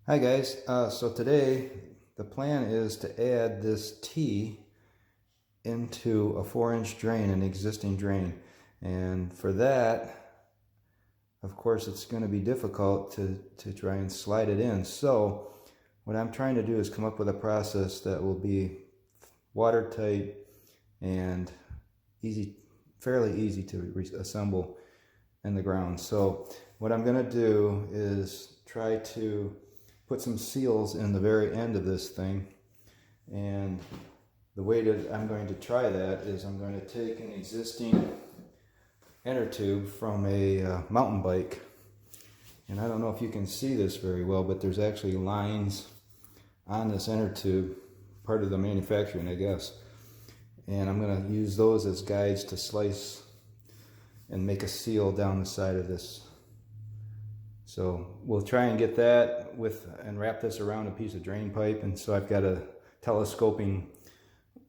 Hi guys, so today the plan is to add this T into a 4-inch drain, an existing drain. And for that, of course, it's going to be difficult to try and slide it in. So what I'm trying to do is come up with a process that will be watertight and fairly easy to assemble in the ground. So what I'm going to do is try to put some seals in the very end of this thing, and the way that I'm going to try that is I'm going to take an existing inner tube from a mountain bike, and I don't know if you can see this very well, but there's actually lines on this inner tube, part of the manufacturing, I guess, and I'm going to use those as guides to slice and make a seal down the side of this. So we'll try and get that and wrap this around a piece of drain pipe, and so I've got a telescoping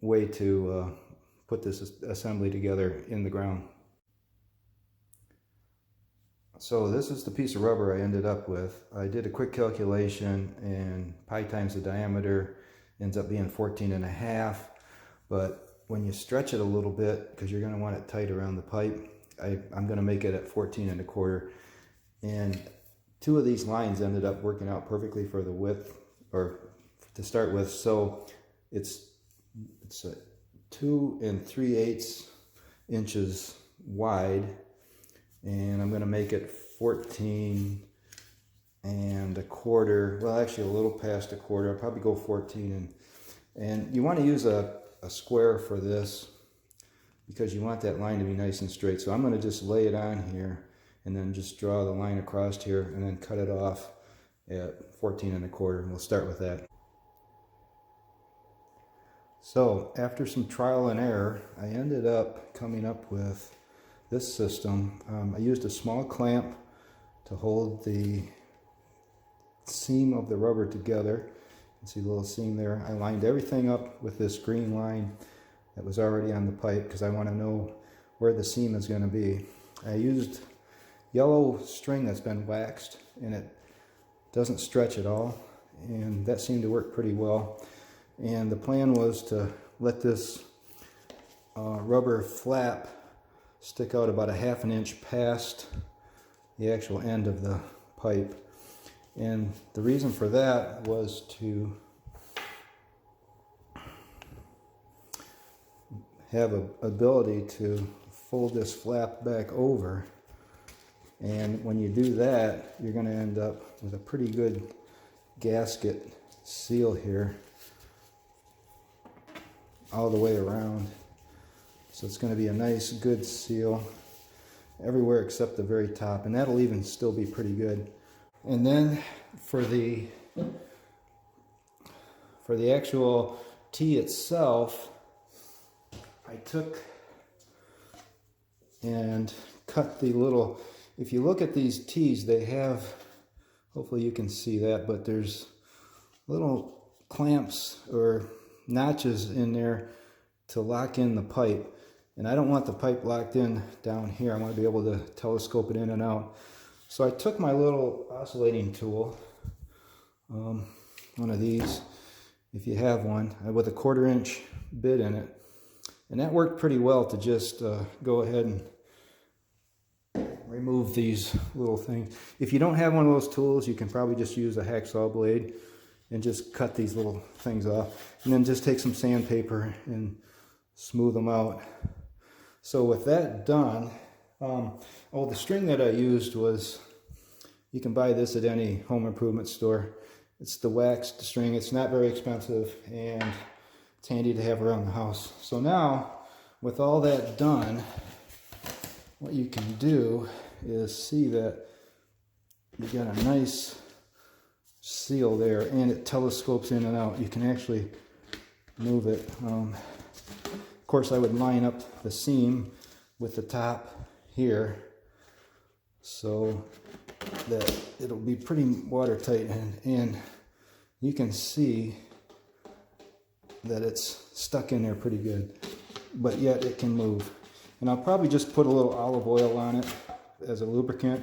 way to put this assembly together in the ground. So this is the piece of rubber I ended up with. I did a quick calculation, and pi times the diameter ends up being 14.5, but when you stretch it a little bit, because you're going to want it tight around the pipe, I'm going to make it at 14.25, and two of these lines ended up working out perfectly for the width, or to start with. So it's 2 3/8 inches wide, and I'm going to make it 14.25. Well, actually a little past a quarter. I'll probably go 14. And you want to use a square for this because you want that line to be nice and straight. So I'm going to just lay it on here and then just draw the line across here and then cut it off at 14.25, and we'll start with that. So after some trial and error, I ended up coming up with this system. I used a small clamp to hold the seam of the rubber together. You can see the little seam there. I lined everything up with this green line that was already on the pipe because I want to know where the seam is going to be. I used yellow string that's been waxed, and it doesn't stretch at all, and that seemed to work pretty well. And the plan was to let this rubber flap stick out about 1/2 inch past the actual end of the pipe, and the reason for that was to have an ability to fold this flap back over. And when you do that, you're going to end up with a pretty good gasket seal here all the way around. So it's going to be a nice, good seal everywhere except the very top, and that'll even still be pretty good. And then for the actual T itself, I took and cut the little, if you look at these T's, they have, hopefully you can see that, but there's little clamps or notches in there to lock in the pipe. And I don't want the pipe locked in down here. I want to be able to telescope it in and out. So I took my little oscillating tool, one of these, if you have one, with a 1/4 inch bit in it. And that worked pretty well to just go ahead and remove these little things. If you don't have one of those tools, you can probably just use a hacksaw blade and just cut these little things off, and then just take some sandpaper and smooth them out. So with that done, the string that I used was, you can buy this at any home improvement store. It's the waxed string. It's not very expensive, and it's handy to have around the house. So now, with all that done, what you can do is see that you got a nice seal there, and it telescopes in and out. You can actually move it. Of course, I would line up the seam with the top here so that it'll be pretty watertight, and you can see that it's stuck in there pretty good, but yet it can move. And I'll probably just put a little olive oil on it as a lubricant,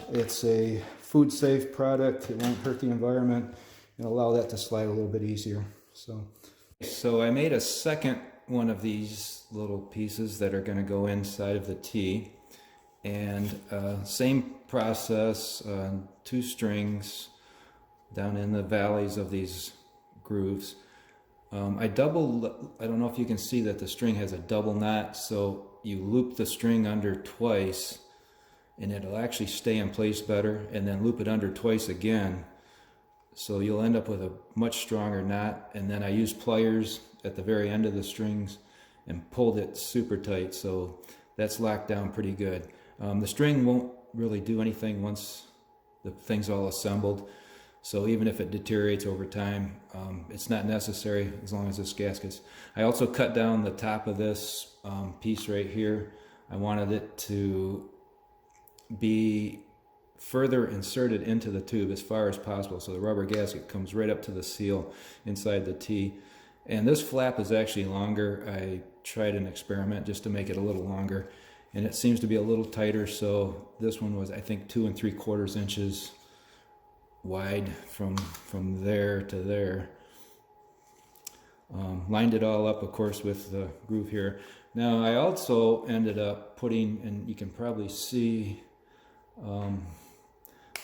It's a food safe product. It won't hurt the environment and allow that to slide a little bit easier. So I made a second one of these little pieces that are going to go inside of the T, and same process, 2 strings down in the valleys of these grooves. I don't know if you can see that the string has a double knot, so you loop the string under twice and it'll actually stay in place better, and then loop it under twice again, so you'll end up with a much stronger knot. And then I used pliers at the very end of the strings and pulled it super tight, so that's locked down pretty good. The string won't really do anything once the thing's all assembled, so even if it deteriorates over time, it's not necessary as long as this gasket's. I also cut down the top of this piece right here. I wanted it to be further inserted into the tube as far as possible, so the rubber gasket comes right up to the seal inside the T. And this flap is actually longer. I tried an experiment just to make it a little longer, and it seems to be a little tighter, so this one was, I think, 2 3/4 inches wide from there to there. Lined it all up, of course, with the groove here. Now I also ended up putting, and you can probably see,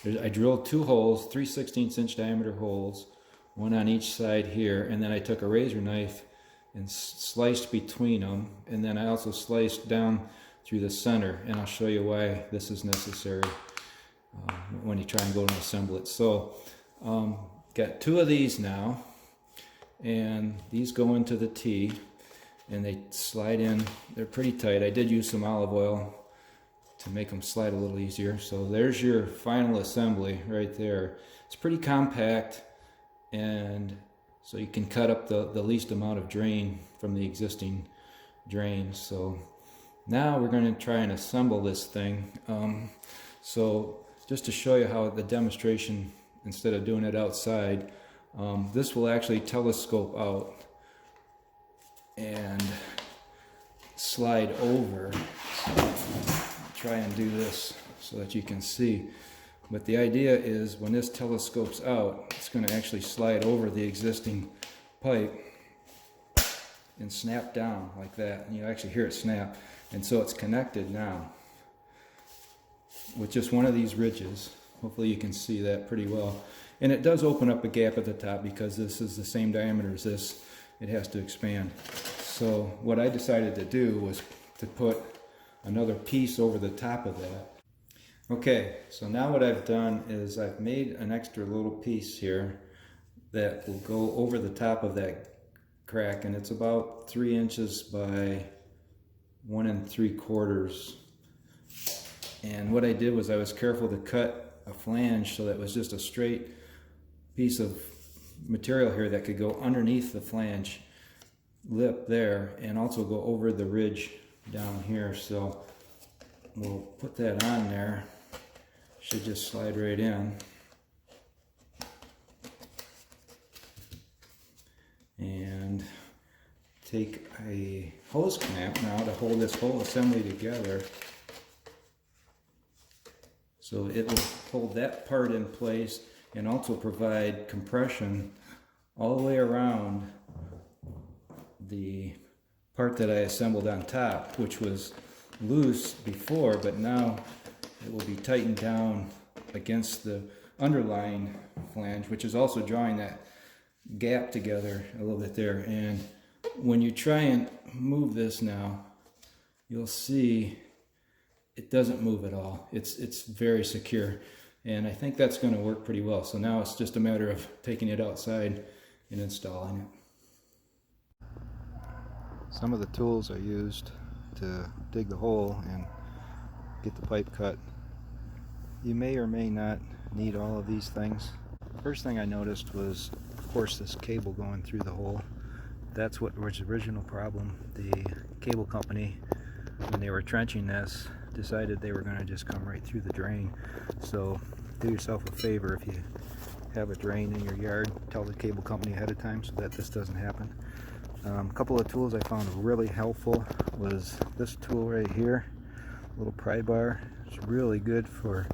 I drilled 2 holes, 3/16" diameter holes, one on each side here, and then I took a razor knife and sliced between them, and then I also sliced down through the center, and I'll show you why this is necessary when you try and go and assemble it. So got 2 of these now, and these go into the T and they slide in. They're pretty tight. I did use some olive oil to make them slide a little easier. So there's your final assembly right there. It's pretty compact, and so you can cut up the least amount of drain from the existing drain. So now we're going to try and assemble this thing. So just to show you how the demonstration, instead of doing it outside, this will actually telescope out and slide over. Try and do this so that you can see. But the idea is when this telescopes out, it's going to actually slide over the existing pipe and snap down like that. And you actually hear it snap. And so it's connected now with just one of these ridges. Hopefully you can see that pretty well. And it does open up a gap at the top because this is the same diameter as this. It has to expand. So what I decided to do was to put another piece over the top of that. Okay, so now what I've done is I've made an extra little piece here that will go over the top of that crack, and it's about 3 inches by 1 3/4. And what I did was I was careful to cut a flange so that it was just a straight piece of material here that could go underneath the flange lip there and also go over the ridge down here. So we'll put that on there. Should just slide right in. And take a hose clamp now to hold this whole assembly together. So it will hold that part in place and also provide compression all the way around the part that I assembled on top, which was loose before, but now it will be tightened down against the underlying flange, which is also drawing that gap together a little bit there. And when you try and move this now, you'll see it doesn't move at all. It's very secure, and I think that's going to work pretty well. So now it's just a matter of taking it outside and installing it. Some of the tools I used to dig the hole and get the pipe cut. You may or may not need all of these things. First thing I noticed was, of course, this cable going through the hole. That's what was the original problem. The cable company, when they were trenching this, decided they were going to just come right through the drain. So do yourself a favor, if you have a drain in your yard, tell the cable company ahead of time so that this doesn't happen. A couple of tools I found really helpful was this tool right here, little pry bar. It's really good for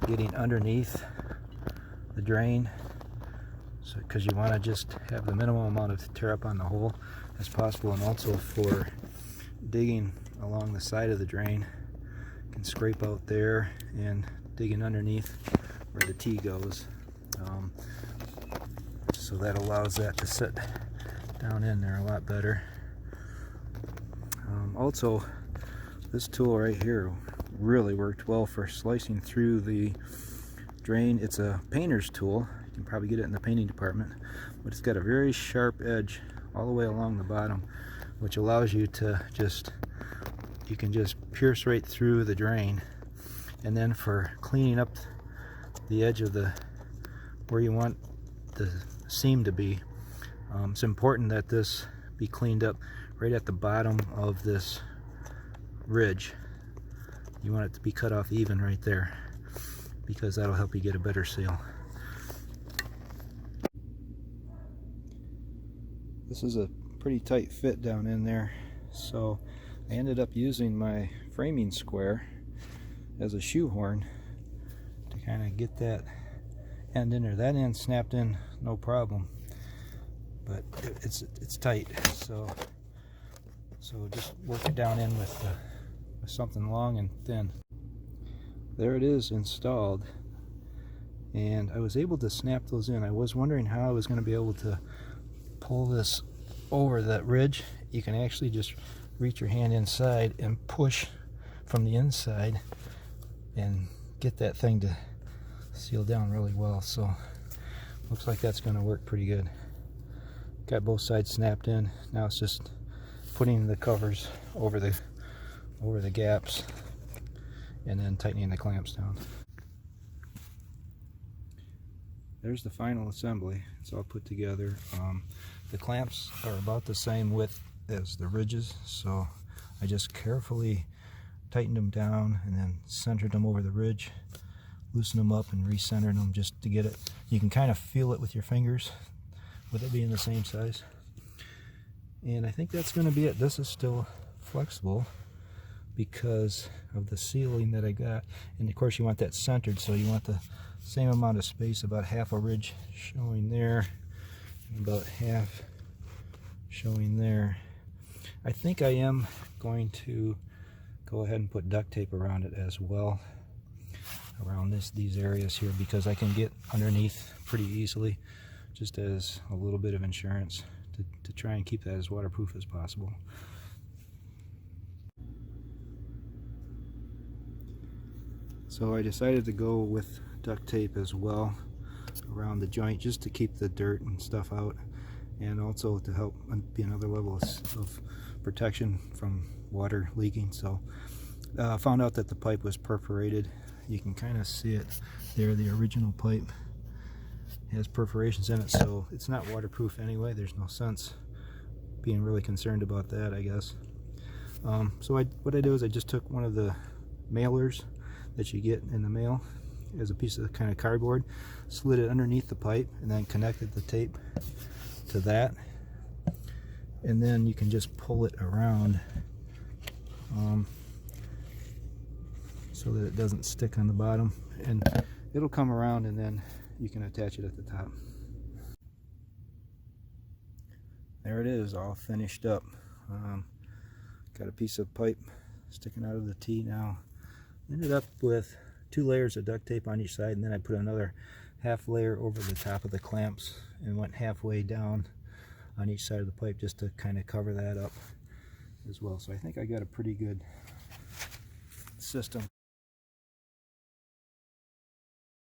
getting underneath the drain, so because you want to just have the minimum amount of tear up on the hole as possible, and also for digging along the side of the drain. You can scrape out there and digging underneath where the T goes, so that allows that to sit down in there a lot better. Also, this tool right here really worked well for slicing through the drain. It's a painter's tool. You can probably get it in the painting department, but it's got a very sharp edge all the way along the bottom, which allows you to you can just pierce right through the drain. And then for cleaning up the edge of where you want the seam to be, it's important that this be cleaned up right at the bottom of this ridge. You want it to be cut off even right there, because that'll help you get a better seal. This is a pretty tight fit down in there, so I ended up using my framing square as a shoehorn to kind of get that end in there. That end snapped in no problem, but it's tight, so just work it down in with something long and thin. There it is, installed, and I was able to snap those in. I was wondering how I was going to be able to pull this over that ridge. You can actually just reach your hand inside and push from the inside and get that thing to seal down really well. So looks like that's going to work pretty good. Got both sides snapped in. Now it's just putting the covers over the gaps and then tightening the clamps down. There's the final assembly. It's all put together. The clamps are about the same width as the ridges, so I just carefully tightened them down and then centered them over the ridge, loosened them up and recentered them just to get it. You can kind of feel it with your fingers with it being the same size. And I think that's going to be it. This is still flexible because of the sealing that I got, and of course you want that centered, so you want the same amount of space, about half a ridge showing there and about half showing there. I think I am going to go ahead and put duct tape around it as well, around these areas here, because I can get underneath pretty easily, just as a little bit of insurance to try and keep that as waterproof as possible. So I decided to go with duct tape as well around the joint, just to keep the dirt and stuff out, and also to help be another level of protection from water leaking. So found out that the pipe was perforated. You can kind of see it there. The original pipe has perforations in it, so it's not waterproof anyway. There's no sense being really concerned about that, I guess. So what I did was I just took one of the mailers that you get in the mail as a piece of kind of cardboard, slid it underneath the pipe, and then connected the tape to that, and then you can just pull it around so that it doesn't stick on the bottom, and it'll come around, and then you can attach it at the top. There it is, all finished up. Got a piece of pipe sticking out of the T now. Ended up with 2 layers of duct tape on each side, and then I put another half layer over the top of the clamps and went halfway down on each side of the pipe just to kind of cover that up as well. So I think I got a pretty good system.